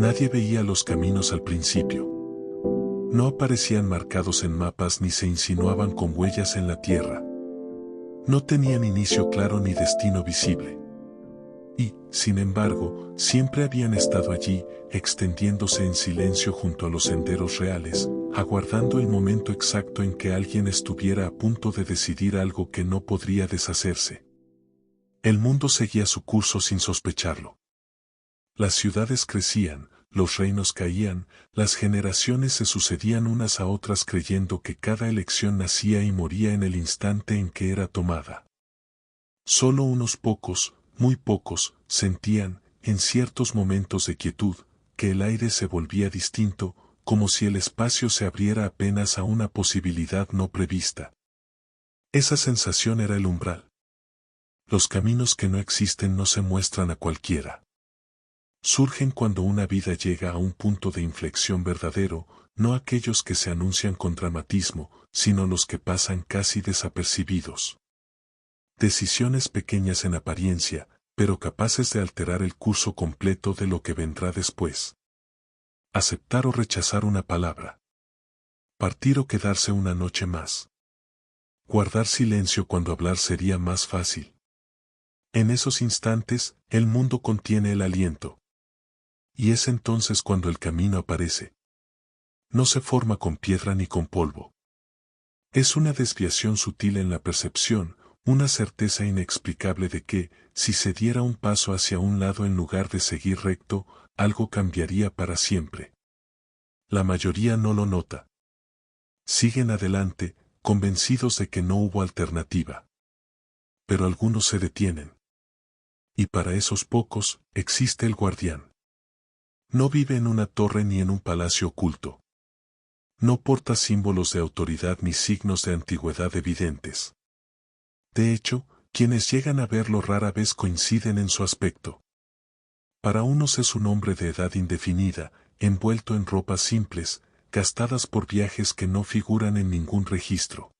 Nadie veía los caminos al principio. No aparecían marcados en mapas ni se insinuaban con huellas en la tierra. No tenían inicio claro ni destino visible. Y, sin embargo, siempre habían estado allí, extendiéndose en silencio junto a los senderos reales, aguardando el momento exacto en que alguien estuviera a punto de decidir algo que no podría deshacerse. El mundo seguía su curso sin sospecharlo. Las ciudades crecían, los reinos caían, las generaciones se sucedían unas a otras creyendo que cada elección nacía y moría en el instante en que era tomada. Solo unos pocos, muy pocos, sentían, en ciertos momentos de quietud, que el aire se volvía distinto, como si el espacio se abriera apenas a una posibilidad no prevista. Esa sensación era el umbral. Los caminos que no existen no se muestran a cualquiera. Surgen cuando una vida llega a un punto de inflexión verdadero, no aquellos que se anuncian con dramatismo, sino los que pasan casi desapercibidos. Decisiones pequeñas en apariencia, pero capaces de alterar el curso completo de lo que vendrá después. Aceptar o rechazar una palabra. Partir o quedarse una noche más. Guardar silencio cuando hablar sería más fácil. En esos instantes, el mundo contiene el aliento. Y es entonces cuando el camino aparece. No se forma con piedra ni con polvo. Es una desviación sutil en la percepción, una certeza inexplicable de que, si se diera un paso hacia un lado en lugar de seguir recto, algo cambiaría para siempre. La mayoría no lo nota. Siguen adelante, convencidos de que no hubo alternativa. Pero algunos se detienen. Y para esos pocos, existe el guardián. No vive en una torre ni en un palacio oculto. No porta símbolos de autoridad ni signos de antigüedad evidentes. De hecho, quienes llegan a verlo rara vez coinciden en su aspecto. Para unos es un hombre de edad indefinida, envuelto en ropas simples, gastadas por viajes que no figuran en ningún registro.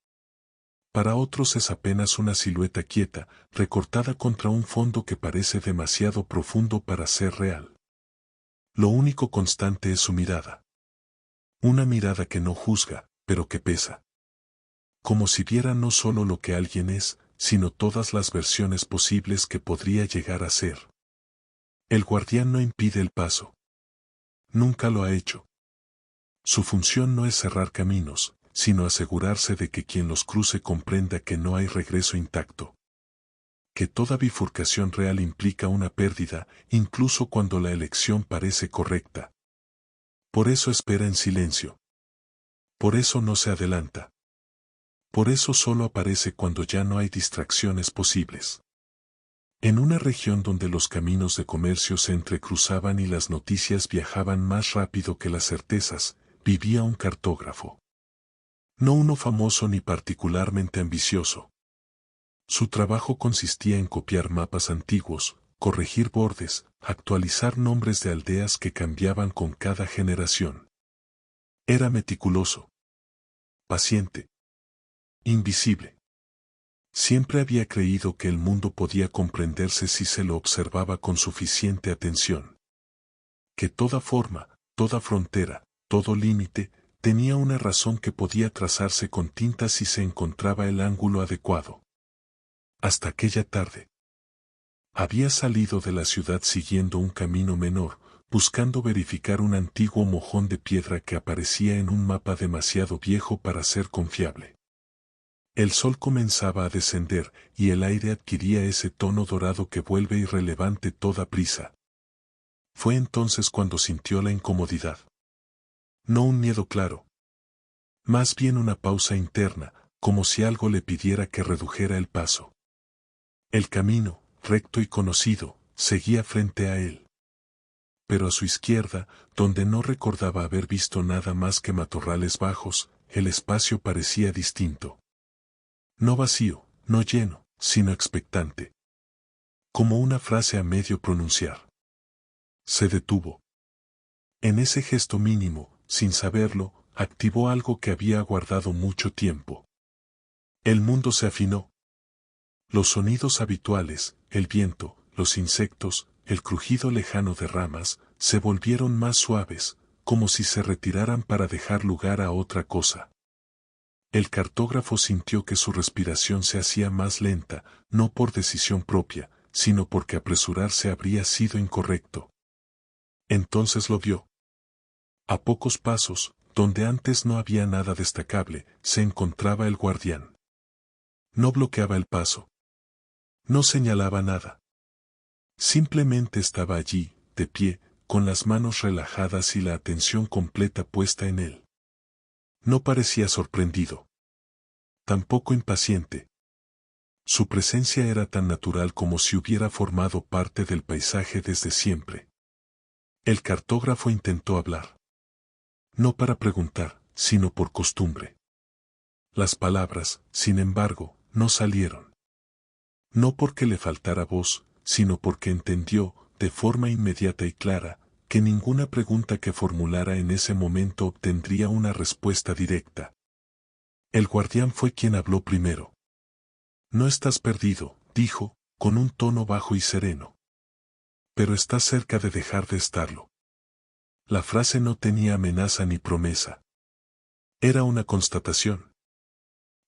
Para otros es apenas una silueta quieta, recortada contra un fondo que parece demasiado profundo para ser real. Lo único constante es su mirada. Una mirada que no juzga, pero que pesa. Como si viera no solo lo que alguien es, sino todas las versiones posibles que podría llegar a ser. El guardián no impide el paso. Nunca lo ha hecho. Su función no es cerrar caminos, sino asegurarse de que quien los cruce comprenda que no hay regreso intacto. Que toda bifurcación real implica una pérdida, incluso cuando la elección parece correcta. Por eso espera en silencio. Por eso no se adelanta. Por eso solo aparece cuando ya no hay distracciones posibles. En una región donde los caminos de comercio se entrecruzaban y las noticias viajaban más rápido que las certezas, vivía un cartógrafo. No uno famoso ni particularmente ambicioso. Su trabajo consistía en copiar mapas antiguos, corregir bordes, actualizar nombres de aldeas que cambiaban con cada generación. Era meticuloso. Paciente. Invisible. Siempre había creído que el mundo podía comprenderse si se lo observaba con suficiente atención. Que toda forma, toda frontera, todo límite, tenía una razón que podía trazarse con tinta si se encontraba el ángulo adecuado. Hasta aquella tarde. Había salido de la ciudad siguiendo un camino menor, buscando verificar un antiguo mojón de piedra que aparecía en un mapa demasiado viejo para ser confiable. El sol comenzaba a descender, y el aire adquiría ese tono dorado que vuelve irrelevante toda prisa. Fue entonces cuando sintió la incomodidad. No un miedo claro. Más bien una pausa interna, como si algo le pidiera que redujera el paso. El camino, recto y conocido, seguía frente a él. Pero a su izquierda, donde no recordaba haber visto nada más que matorrales bajos, el espacio parecía distinto. No vacío, no lleno, sino expectante. Como una frase a medio pronunciar. Se detuvo. En ese gesto mínimo, sin saberlo, activó algo que había aguardado mucho tiempo. El mundo se afinó. Los sonidos habituales, el viento, los insectos, el crujido lejano de ramas, se volvieron más suaves, como si se retiraran para dejar lugar a otra cosa. El cartógrafo sintió que su respiración se hacía más lenta, no por decisión propia, sino porque apresurarse habría sido incorrecto. Entonces lo vio. A pocos pasos, donde antes no había nada destacable, se encontraba el guardián. No bloqueaba el paso. No señalaba nada. Simplemente estaba allí, de pie, con las manos relajadas y la atención completa puesta en él. No parecía sorprendido. Tampoco impaciente. Su presencia era tan natural como si hubiera formado parte del paisaje desde siempre. El cartógrafo intentó hablar. No para preguntar, sino por costumbre. Las palabras, sin embargo, no salieron. No porque le faltara voz, sino porque entendió, de forma inmediata y clara, que ninguna pregunta que formulara en ese momento obtendría una respuesta directa. El guardián fue quien habló primero. No estás perdido, dijo, con un tono bajo y sereno. Pero estás cerca de dejar de estarlo. La frase no tenía amenaza ni promesa. Era una constatación.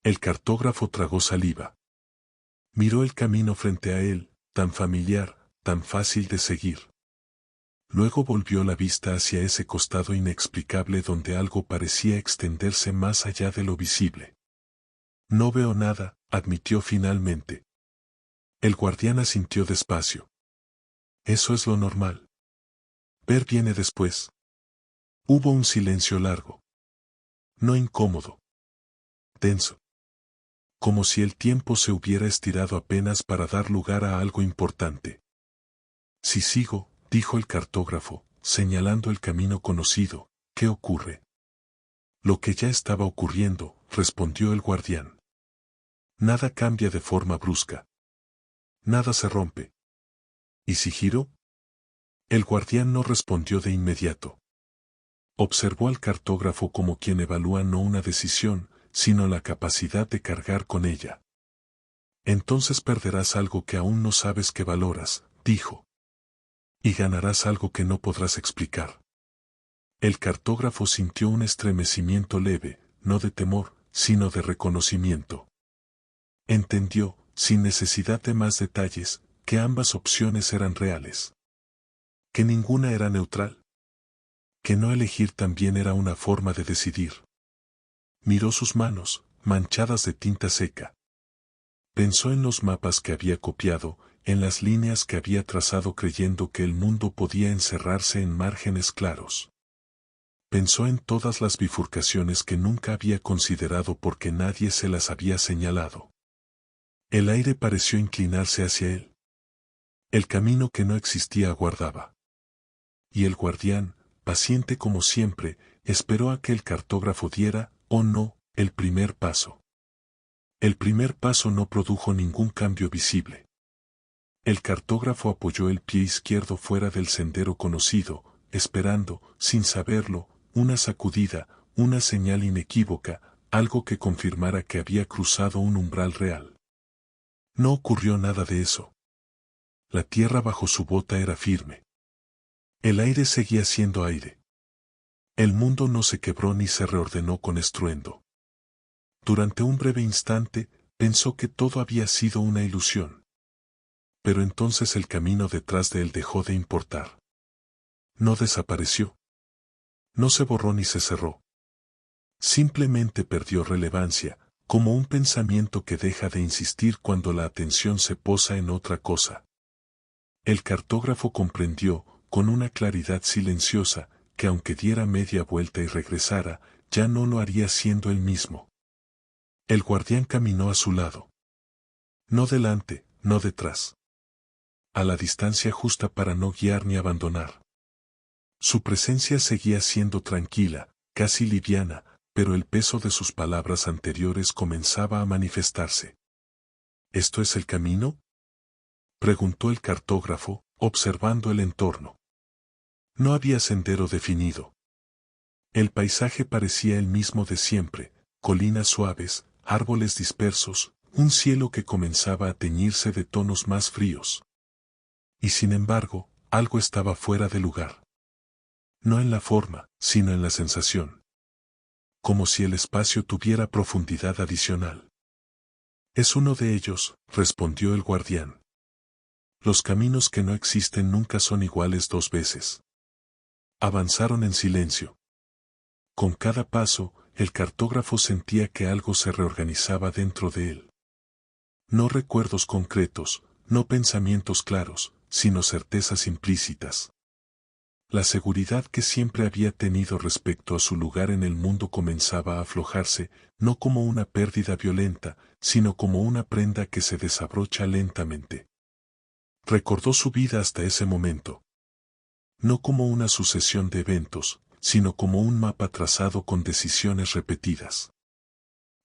El cartógrafo tragó saliva. Miró el camino frente a él, tan familiar, tan fácil de seguir. Luego volvió la vista hacia ese costado inexplicable donde algo parecía extenderse más allá de lo visible. No veo nada, admitió finalmente. El guardián asintió despacio. Eso es lo normal. Ver viene después. Hubo un silencio largo. No incómodo. Tenso. Como si el tiempo se hubiera estirado apenas para dar lugar a algo importante. Si sigo, dijo el cartógrafo, señalando el camino conocido, ¿qué ocurre? Lo que ya estaba ocurriendo, respondió el guardián. Nada cambia de forma brusca. Nada se rompe. ¿Y si giro? El guardián no respondió de inmediato. Observó al cartógrafo como quien evalúa no una decisión, sino la capacidad de cargar con ella. Entonces perderás algo que aún no sabes que valoras, dijo. Y ganarás algo que no podrás explicar. El cartógrafo sintió un estremecimiento leve, no de temor, sino de reconocimiento. Entendió, sin necesidad de más detalles, que ambas opciones eran reales. Que ninguna era neutral. Que no elegir también era una forma de decidir. Miró sus manos, manchadas de tinta seca. Pensó en los mapas que había copiado, en las líneas que había trazado creyendo que el mundo podía encerrarse en márgenes claros. Pensó en todas las bifurcaciones que nunca había considerado porque nadie se las había señalado. El aire pareció inclinarse hacia él. El camino que no existía aguardaba. Y el guardián, paciente como siempre, esperó a que el cartógrafo diera, o no, el primer paso. El primer paso no produjo ningún cambio visible. El cartógrafo apoyó el pie izquierdo fuera del sendero conocido, esperando, sin saberlo, una sacudida, una señal inequívoca, algo que confirmara que había cruzado un umbral real. No ocurrió nada de eso. La tierra bajo su bota era firme. El aire seguía siendo aire. El mundo no se quebró ni se reordenó con estruendo. Durante un breve instante, pensó que todo había sido una ilusión. Pero entonces el camino detrás de él dejó de importar. No desapareció. No se borró ni se cerró. Simplemente perdió relevancia, como un pensamiento que deja de insistir cuando la atención se posa en otra cosa. El cartógrafo comprendió, con una claridad silenciosa, que aunque diera media vuelta y regresara, ya no lo haría siendo él mismo. El guardián caminó a su lado. No delante, no detrás. A la distancia justa para no guiar ni abandonar. Su presencia seguía siendo tranquila, casi liviana, pero el peso de sus palabras anteriores comenzaba a manifestarse. ¿Esto es el camino?, preguntó el cartógrafo, observando el entorno. No había sendero definido. El paisaje parecía el mismo de siempre, colinas suaves, árboles dispersos, un cielo que comenzaba a teñirse de tonos más fríos. Y sin embargo, algo estaba fuera de lugar. No en la forma, sino en la sensación. Como si el espacio tuviera profundidad adicional. Es uno de ellos, respondió el guardián. Los caminos que no existen nunca son iguales dos veces. Avanzaron en silencio. Con cada paso, el cartógrafo sentía que algo se reorganizaba dentro de él. No recuerdos concretos, no pensamientos claros, sino certezas implícitas. La seguridad que siempre había tenido respecto a su lugar en el mundo comenzaba a aflojarse, no como una pérdida violenta, sino como una prenda que se desabrocha lentamente. Recordó su vida hasta ese momento. No como una sucesión de eventos, sino como un mapa trazado con decisiones repetidas.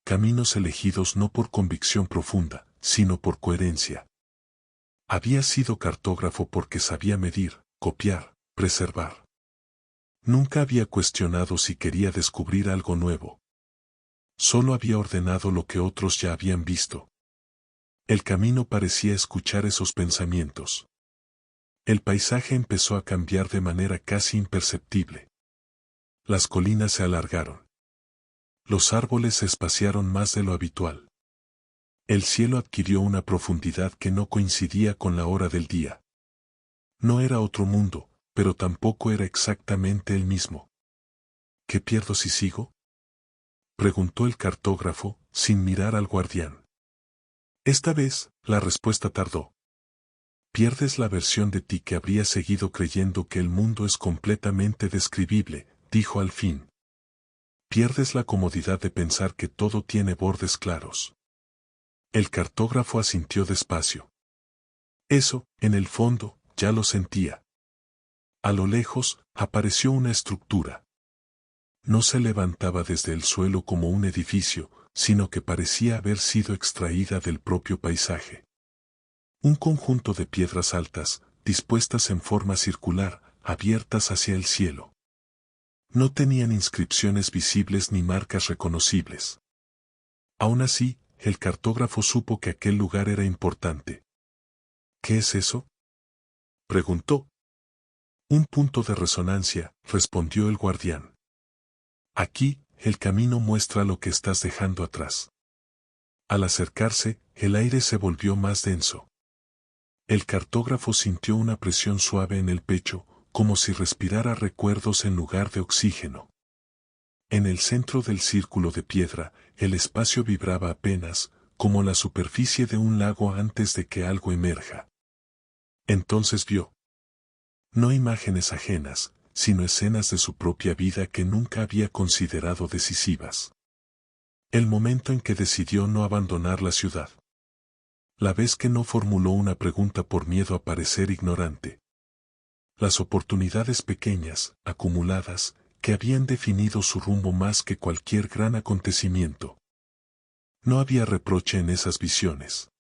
Caminos elegidos no por convicción profunda, sino por coherencia. Había sido cartógrafo porque sabía medir, copiar, preservar. Nunca había cuestionado si quería descubrir algo nuevo. Solo había ordenado lo que otros ya habían visto. El camino parecía escuchar esos pensamientos. El paisaje empezó a cambiar de manera casi imperceptible. Las colinas se alargaron. Los árboles se espaciaron más de lo habitual. El cielo adquirió una profundidad que no coincidía con la hora del día. No era otro mundo, pero tampoco era exactamente el mismo. ¿Qué pierdo si sigo?, preguntó el cartógrafo, sin mirar al guardián. Esta vez, la respuesta tardó. Pierdes la versión de ti que habría seguido creyendo que el mundo es completamente describible, dijo al fin. Pierdes la comodidad de pensar que todo tiene bordes claros. El cartógrafo asintió despacio. Eso, en el fondo, ya lo sentía. A lo lejos, apareció una estructura. No se levantaba desde el suelo como un edificio, sino que parecía haber sido extraída del propio paisaje. Un conjunto de piedras altas, dispuestas en forma circular, abiertas hacia el cielo. No tenían inscripciones visibles ni marcas reconocibles. Aún así, el cartógrafo supo que aquel lugar era importante. ¿Qué es eso?, preguntó. Un punto de resonancia, respondió el guardián. Aquí, el camino muestra lo que estás dejando atrás. Al acercarse, el aire se volvió más denso. El cartógrafo sintió una presión suave en el pecho, como si respirara recuerdos en lugar de oxígeno. En el centro del círculo de piedra, el espacio vibraba apenas, como la superficie de un lago antes de que algo emerja. Entonces vio. No imágenes ajenas, sino escenas de su propia vida que nunca había considerado decisivas. El momento en que decidió no abandonar la ciudad. La vez que no formuló una pregunta por miedo a parecer ignorante. Las oportunidades pequeñas, acumuladas, que habían definido su rumbo más que cualquier gran acontecimiento. No había reproche en esas visiones.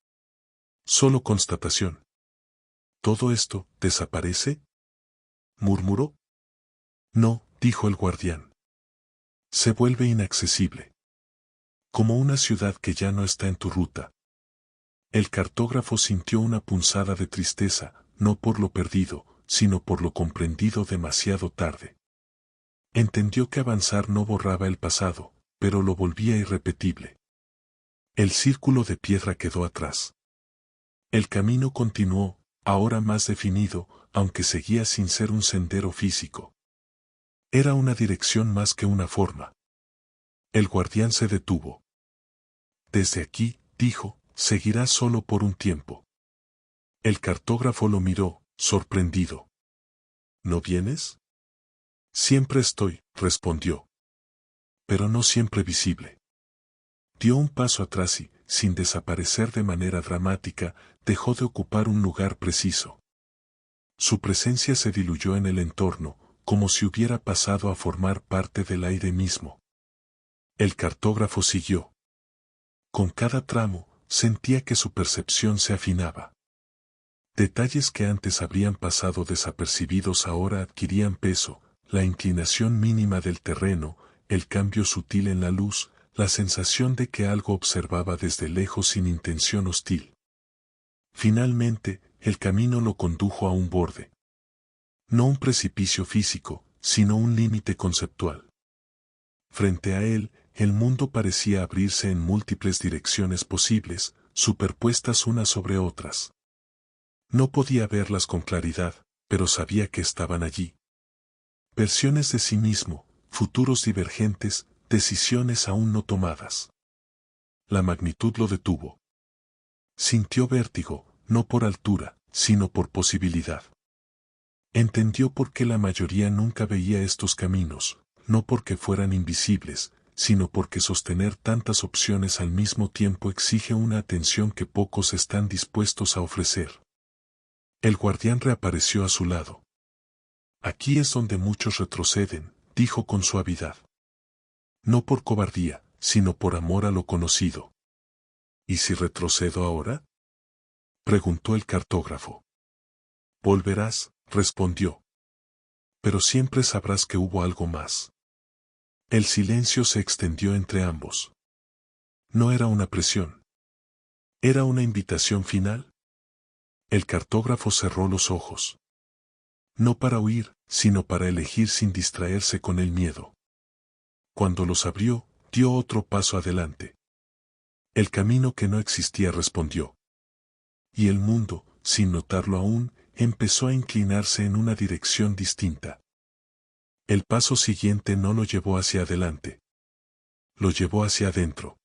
Solo constatación. ¿Todo esto desaparece?, murmuró. No, dijo el guardián. Se vuelve inaccesible. Como una ciudad que ya no está en tu ruta. El cartógrafo sintió una punzada de tristeza, no por lo perdido, sino por lo comprendido demasiado tarde. Entendió que avanzar no borraba el pasado, pero lo volvía irrepetible. El círculo de piedra quedó atrás. El camino continuó, ahora más definido, aunque seguía sin ser un sendero físico. Era una dirección más que una forma. El guardián se detuvo. Desde aquí, dijo, seguirás solo por un tiempo. El cartógrafo lo miró, sorprendido. ¿No vienes? Siempre estoy, respondió. Pero no siempre visible. Dio un paso atrás y, sin desaparecer de manera dramática, dejó de ocupar un lugar preciso. Su presencia se diluyó en el entorno, como si hubiera pasado a formar parte del aire mismo. El cartógrafo siguió. Con cada tramo, sentía que su percepción se afinaba. Detalles que antes habrían pasado desapercibidos ahora adquirían peso, la inclinación mínima del terreno, el cambio sutil en la luz, la sensación de que algo observaba desde lejos sin intención hostil. Finalmente, el camino lo condujo a un borde. No un precipicio físico, sino un límite conceptual. Frente a él, el mundo parecía abrirse en múltiples direcciones posibles, superpuestas unas sobre otras. No podía verlas con claridad, pero sabía que estaban allí. Versiones de sí mismo, futuros divergentes, decisiones aún no tomadas. La magnitud lo detuvo. Sintió vértigo, no por altura, sino por posibilidad. Entendió por qué la mayoría nunca veía estos caminos, no porque fueran invisibles, sino porque sostener tantas opciones al mismo tiempo exige una atención que pocos están dispuestos a ofrecer. El guardián reapareció a su lado. Aquí es donde muchos retroceden, dijo con suavidad. No por cobardía, sino por amor a lo conocido. ¿Y si retrocedo ahora? Preguntó el cartógrafo. Volverás, respondió. Pero siempre sabrás que hubo algo más. El silencio se extendió entre ambos. No era una presión. ¿Era una invitación final? El cartógrafo cerró los ojos. No para huir, sino para elegir sin distraerse con el miedo. Cuando los abrió, dio otro paso adelante. El camino que no existía respondió. Y el mundo, sin notarlo aún, empezó a inclinarse en una dirección distinta. El paso siguiente no lo llevó hacia adelante. Lo llevó hacia adentro.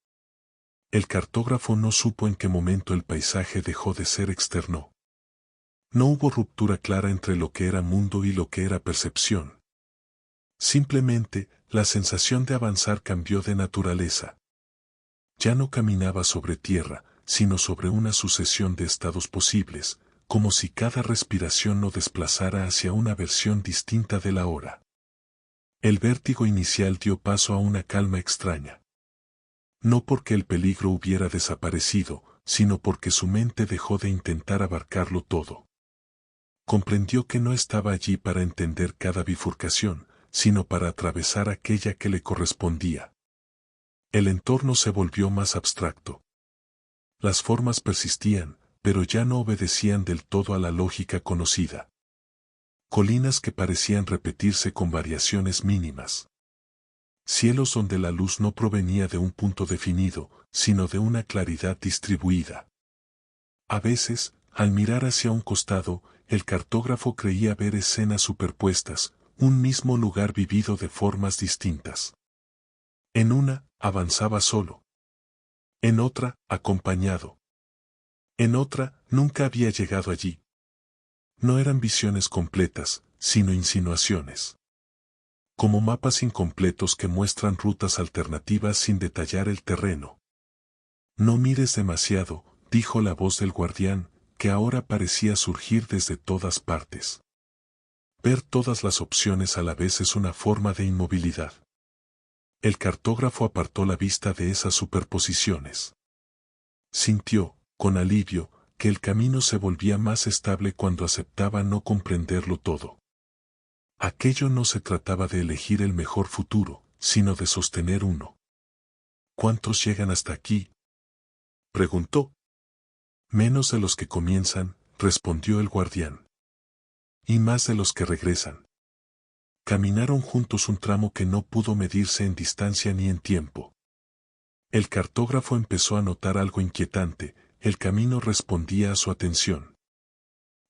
El cartógrafo no supo en qué momento el paisaje dejó de ser externo. No hubo ruptura clara entre lo que era mundo y lo que era percepción. Simplemente, la sensación de avanzar cambió de naturaleza. Ya no caminaba sobre tierra, sino sobre una sucesión de estados posibles, como si cada respiración lo desplazara hacia una versión distinta de la hora. El vértigo inicial dio paso a una calma extraña. No porque el peligro hubiera desaparecido, sino porque su mente dejó de intentar abarcarlo todo. Comprendió que no estaba allí para entender cada bifurcación, sino para atravesar aquella que le correspondía. El entorno se volvió más abstracto. Las formas persistían, pero ya no obedecían del todo a la lógica conocida. Colinas que parecían repetirse con variaciones mínimas. Cielos donde la luz no provenía de un punto definido, sino de una claridad distribuida. A veces, al mirar hacia un costado, el cartógrafo creía ver escenas superpuestas, un mismo lugar vivido de formas distintas. En una, avanzaba solo. En otra, acompañado. En otra, nunca había llegado allí. No eran visiones completas, sino insinuaciones. Como mapas incompletos que muestran rutas alternativas sin detallar el terreno. No mires demasiado, dijo la voz del guardián, que ahora parecía surgir desde todas partes. Ver todas las opciones a la vez es una forma de inmovilidad. El cartógrafo apartó la vista de esas superposiciones. Sintió, con alivio, que el camino se volvía más estable cuando aceptaba no comprenderlo todo. Aquello no se trataba de elegir el mejor futuro, sino de sostener uno. ¿Cuántos llegan hasta aquí?, preguntó. Menos de los que comienzan, respondió el guardián. Y más de los que regresan. Caminaron juntos un tramo que no pudo medirse en distancia ni en tiempo. El cartógrafo empezó a notar algo inquietante, el camino respondía a su atención.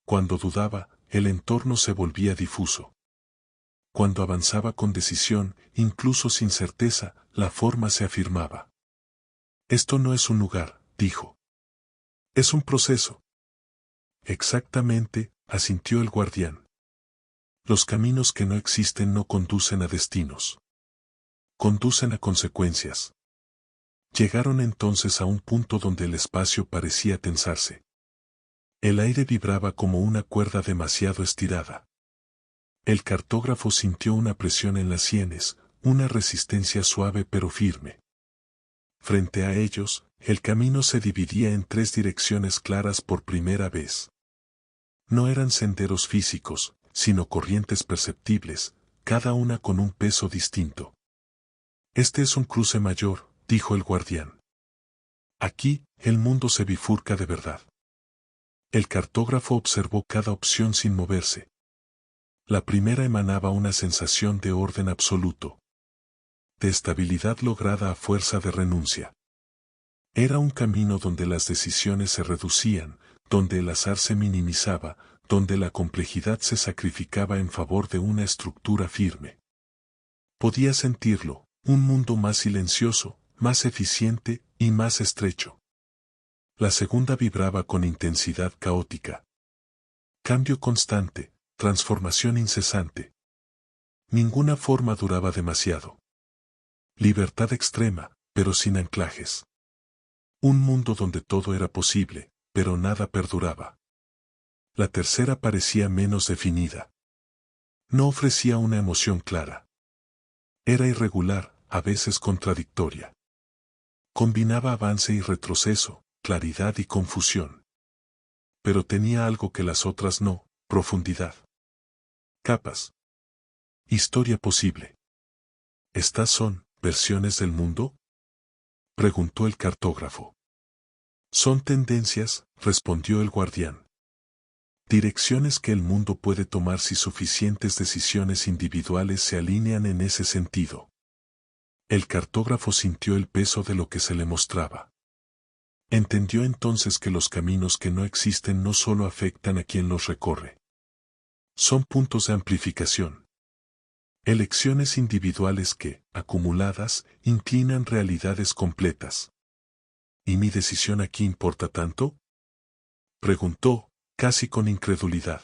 Cuando dudaba, el entorno se volvía difuso. Cuando avanzaba con decisión, incluso sin certeza, la forma se afirmaba. Esto no es un lugar, dijo. Es un proceso. Exactamente, asintió el guardián. Los caminos que no existen no conducen a destinos. Conducen a consecuencias. Llegaron entonces a un punto donde el espacio parecía tensarse. El aire vibraba como una cuerda demasiado estirada. El cartógrafo sintió una presión en las sienes, una resistencia suave pero firme. Frente a ellos, el camino se dividía en tres direcciones claras por primera vez. No eran senderos físicos, sino corrientes perceptibles, cada una con un peso distinto. Este es un cruce mayor, dijo el guardián. Aquí, el mundo se bifurca de verdad. El cartógrafo observó cada opción sin moverse. La primera emanaba una sensación de orden absoluto, de estabilidad lograda a fuerza de renuncia. Era un camino donde las decisiones se reducían, donde el azar se minimizaba, donde la complejidad se sacrificaba en favor de una estructura firme. Podía sentirlo, un mundo más silencioso, más eficiente y más estrecho. La segunda vibraba con intensidad caótica. Cambio constante, transformación incesante. Ninguna forma duraba demasiado. Libertad extrema, pero sin anclajes. Un mundo donde todo era posible, pero nada perduraba. La tercera parecía menos definida. No ofrecía una emoción clara. Era irregular, a veces contradictoria. Combinaba avance y retroceso, claridad y confusión. Pero tenía algo que las otras no, profundidad. Capas. Historia posible. ¿Estas son versiones del mundo?, preguntó el cartógrafo. Son tendencias, respondió el guardián. Direcciones que el mundo puede tomar si suficientes decisiones individuales se alinean en ese sentido. El cartógrafo sintió el peso de lo que se le mostraba. Entendió entonces que los caminos que no existen no solo afectan a quien los recorre. Son puntos de amplificación. Elecciones individuales que, acumuladas, inclinan realidades completas. ¿Y mi decisión aquí importa tanto?, preguntó, casi con incredulidad.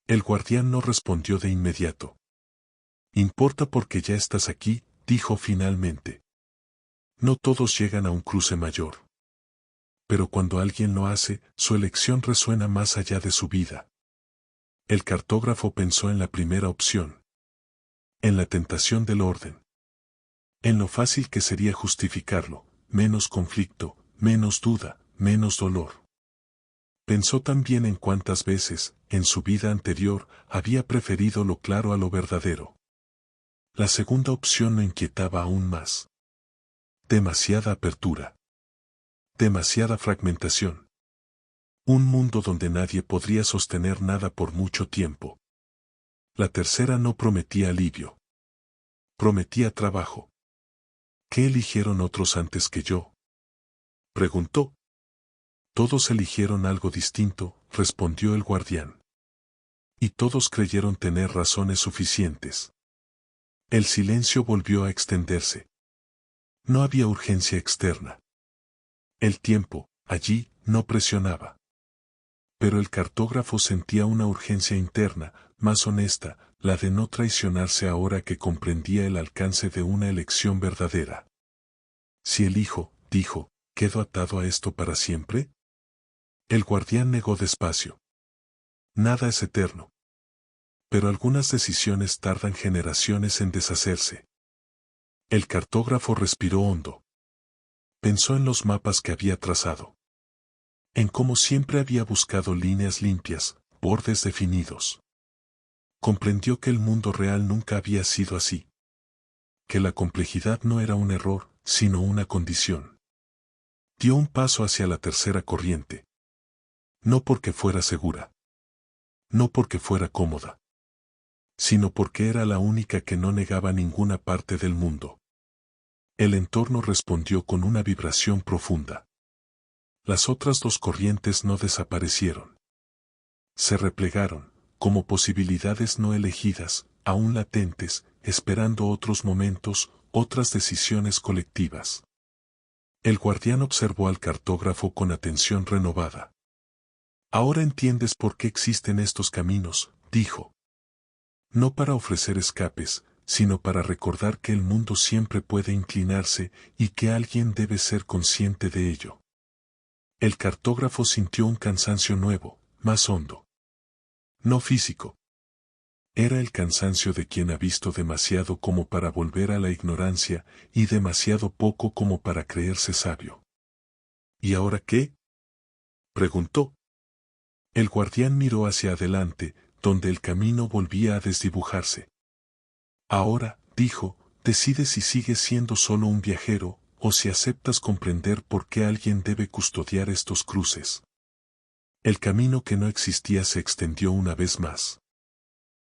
El guardián no respondió de inmediato. Importa porque ya estás aquí, dijo finalmente. No todos llegan a un cruce mayor. Pero cuando alguien lo hace, su elección resuena más allá de su vida. El cartógrafo pensó en la primera opción. En la tentación del orden. En lo fácil que sería justificarlo, menos conflicto, menos duda, menos dolor. Pensó también en cuántas veces, en su vida anterior, había preferido lo claro a lo verdadero. La segunda opción lo inquietaba aún más. Demasiada apertura. Demasiada fragmentación. Un mundo donde nadie podría sostener nada por mucho tiempo. La tercera no prometía alivio. Prometía trabajo. ¿Qué eligieron otros antes que yo?, preguntó. Todos eligieron algo distinto, respondió el guardián. Y todos creyeron tener razones suficientes. El silencio volvió a extenderse. No había urgencia externa. El tiempo, allí, no presionaba. Pero el cartógrafo sentía una urgencia interna, más honesta, la de no traicionarse ahora que comprendía el alcance de una elección verdadera. Si elijo, dijo, ¿quedo atado a esto para siempre? El guardián negó despacio. Nada es eterno. Pero algunas decisiones tardan generaciones en deshacerse. El cartógrafo respiró hondo. Pensó en los mapas que había trazado. En cómo siempre había buscado líneas limpias, bordes definidos. Comprendió que el mundo real nunca había sido así. Que la complejidad no era un error, sino una condición. Dio un paso hacia la tercera corriente. No porque fuera segura. No porque fuera cómoda. Sino porque era la única que no negaba ninguna parte del mundo. El entorno respondió con una vibración profunda. Las otras dos corrientes no desaparecieron. Se replegaron, como posibilidades no elegidas, aún latentes, esperando otros momentos, otras decisiones colectivas. El guardián observó al cartógrafo con atención renovada. Ahora entiendes por qué existen estos caminos, dijo. No para ofrecer escapes, sino para recordar que el mundo siempre puede inclinarse y que alguien debe ser consciente de ello. El cartógrafo sintió un cansancio nuevo, más hondo. No físico. Era el cansancio de quien ha visto demasiado como para volver a la ignorancia y demasiado poco como para creerse sabio. ¿Y ahora qué?, preguntó. El guardián miró hacia adelante, donde el camino volvía a desdibujarse. Ahora, dijo, decide si sigues siendo solo un viajero, o si aceptas comprender por qué alguien debe custodiar estos cruces. El camino que no existía se extendió una vez más.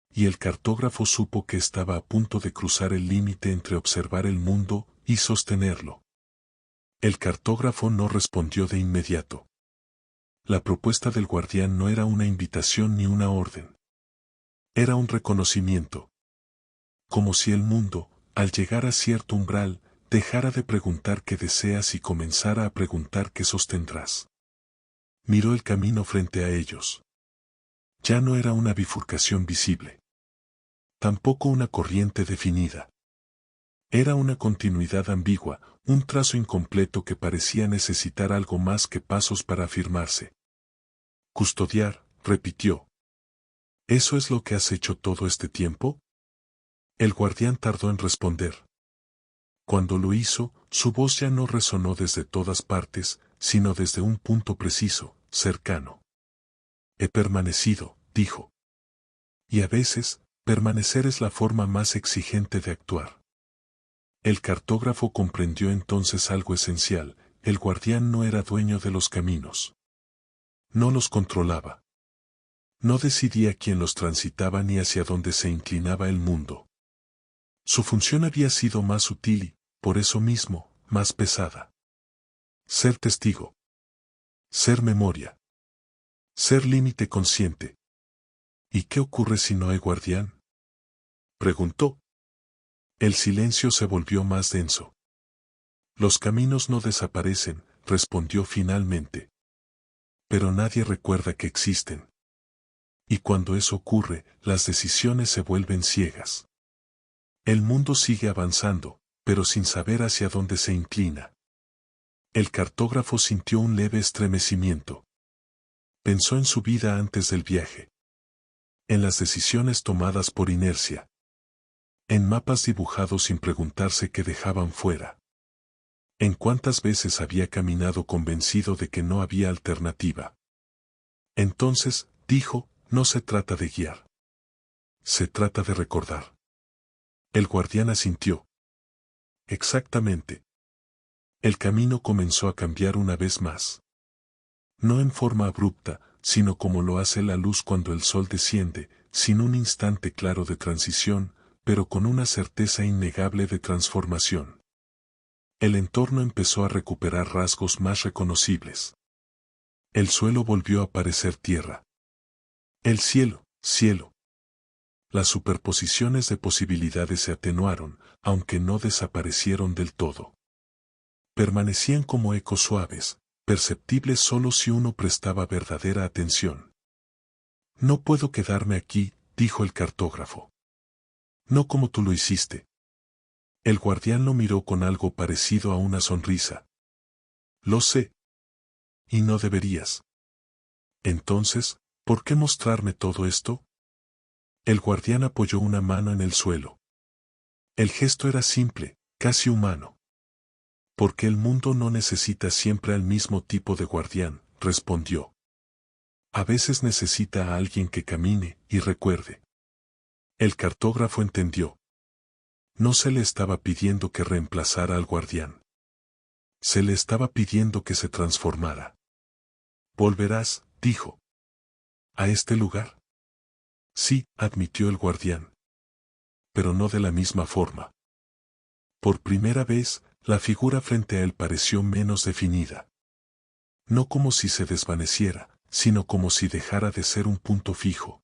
Y el cartógrafo supo que estaba a punto de cruzar el límite entre observar el mundo y sostenerlo. El cartógrafo no respondió de inmediato. La propuesta del guardián no era una invitación ni una orden. Era un reconocimiento. Como si el mundo, al llegar a cierto umbral, dejara de preguntar qué deseas y comenzara a preguntar qué sostendrás. Miró el camino frente a ellos. Ya no era una bifurcación visible. Tampoco una corriente definida. Era una continuidad ambigua, un trazo incompleto que parecía necesitar algo más que pasos para afirmarse. Custodiar, repitió. ¿Eso es lo que has hecho todo este tiempo? El guardián tardó en responder. Cuando lo hizo, su voz ya no resonó desde todas partes, sino desde un punto preciso, cercano. He permanecido, dijo. Y a veces, permanecer es la forma más exigente de actuar. El cartógrafo comprendió entonces algo esencial: el guardián no era dueño de los caminos. No los controlaba. No decidía quién los transitaba ni hacia dónde se inclinaba el mundo. Su función había sido más sutil y, por eso mismo, más pesada. Ser testigo. Ser memoria. Ser límite consciente. ¿Y qué ocurre si no hay guardián?, preguntó. El silencio se volvió más denso. Los caminos no desaparecen, respondió finalmente. Pero nadie recuerda que existen. Y cuando eso ocurre, las decisiones se vuelven ciegas. El mundo sigue avanzando, pero sin saber hacia dónde se inclina. El cartógrafo sintió un leve estremecimiento. Pensó en su vida antes del viaje. En las decisiones tomadas por inercia. En mapas dibujados sin preguntarse qué dejaban fuera. En cuántas veces había caminado convencido de que no había alternativa. Entonces, dijo, no se trata de guiar. Se trata de recordar. El guardián asintió. Exactamente. El camino comenzó a cambiar una vez más. No en forma abrupta, sino como lo hace la luz cuando el sol desciende, sin un instante claro de transición, pero con una certeza innegable de transformación. El entorno empezó a recuperar rasgos más reconocibles. El suelo volvió a parecer tierra. El cielo, cielo. Las superposiciones de posibilidades se atenuaron, aunque no desaparecieron del todo. Permanecían como ecos suaves, perceptibles solo si uno prestaba verdadera atención. No puedo quedarme aquí, dijo el cartógrafo. No como tú lo hiciste. El guardián lo miró con algo parecido a una sonrisa. Lo sé. Y no deberías. Entonces, ¿por qué mostrarme todo esto? El guardián apoyó una mano en el suelo. El gesto era simple, casi humano. Porque el mundo no necesita siempre al mismo tipo de guardián, respondió. A veces necesita a alguien que camine y recuerde. El cartógrafo entendió. No se le estaba pidiendo que reemplazara al guardián. Se le estaba pidiendo que se transformara. Volverás, dijo. ¿A este lugar? Sí, admitió el guardián. Pero no de la misma forma. Por primera vez, la figura frente a él pareció menos definida. No como si se desvaneciera, sino como si dejara de ser un punto fijo.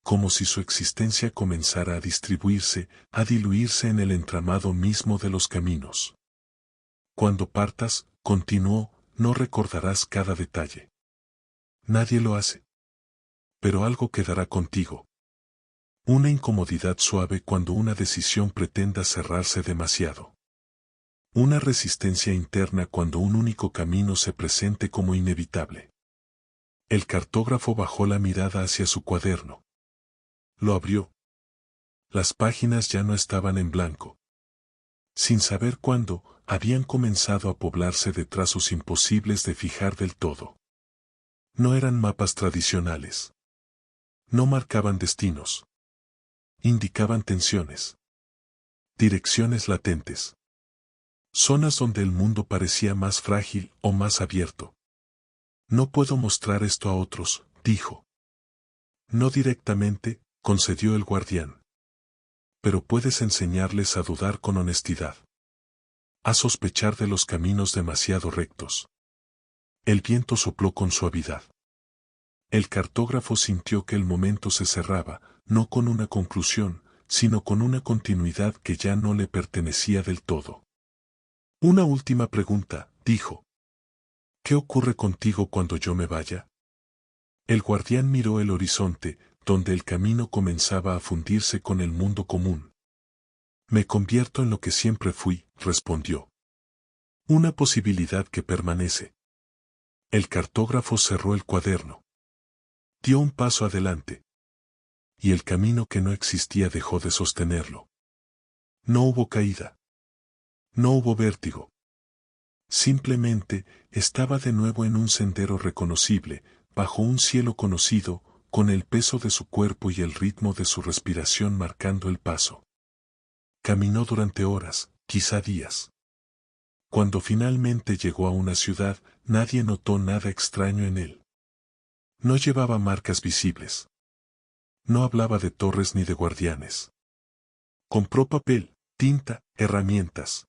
Como si su existencia comenzara a distribuirse, a diluirse en el entramado mismo de los caminos. Cuando partas, continuó, no recordarás cada detalle. Nadie lo hace. Pero algo quedará contigo. Una incomodidad suave cuando una decisión pretenda cerrarse demasiado. Una resistencia interna cuando un único camino se presente como inevitable. El cartógrafo bajó la mirada hacia su cuaderno. Lo abrió. Las páginas ya no estaban en blanco. Sin saber cuándo, habían comenzado a poblarse de trazos imposibles de fijar del todo. No eran mapas tradicionales. No marcaban destinos. Indicaban tensiones. Direcciones latentes. Zonas donde el mundo parecía más frágil o más abierto. No puedo mostrar esto a otros, dijo. No directamente, concedió el guardián. Pero puedes enseñarles a dudar con honestidad. A sospechar de los caminos demasiado rectos. El viento sopló con suavidad. El cartógrafo sintió que el momento se cerraba, no con una conclusión, sino con una continuidad que ya no le pertenecía del todo. Una última pregunta, dijo. ¿Qué ocurre contigo cuando yo me vaya? El guardián miró el horizonte, donde el camino comenzaba a fundirse con el mundo común. Me convierto en lo que siempre fui, respondió. Una posibilidad que permanece. El cartógrafo cerró el cuaderno. Dio un paso adelante. Y el camino que no existía dejó de sostenerlo. No hubo caída. No hubo vértigo. Simplemente, estaba de nuevo en un sendero reconocible, bajo un cielo conocido, con el peso de su cuerpo y el ritmo de su respiración marcando el paso. Caminó durante horas, quizá días. Cuando finalmente llegó a una ciudad, nadie notó nada extraño en él. No llevaba marcas visibles. No hablaba de torres ni de guardianes. Compró papel, tinta, herramientas.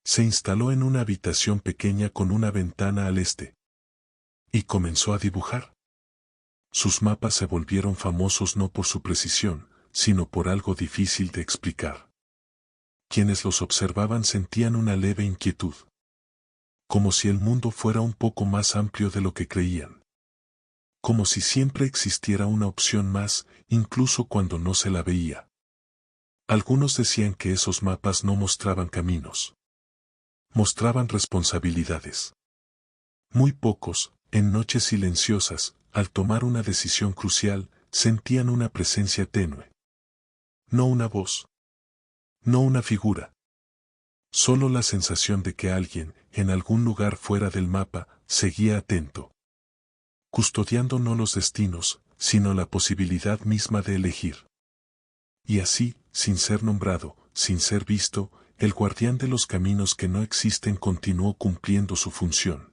Se instaló en una habitación pequeña con una ventana al este. Y comenzó a dibujar. Sus mapas se volvieron famosos no por su precisión, sino por algo difícil de explicar. Quienes los observaban sentían una leve inquietud. Como si el mundo fuera un poco más amplio de lo que creían. Como si siempre existiera una opción más, incluso cuando no se la veía. Algunos decían que esos mapas no mostraban caminos. Mostraban responsabilidades. Muy pocos, en noches silenciosas, al tomar una decisión crucial, sentían una presencia tenue. No una voz. No una figura. Solo la sensación de que alguien, en algún lugar fuera del mapa, seguía atento. Custodiando no los destinos, sino la posibilidad misma de elegir. Y así, sin ser nombrado, sin ser visto, el guardián de los caminos que no existen continuó cumpliendo su función.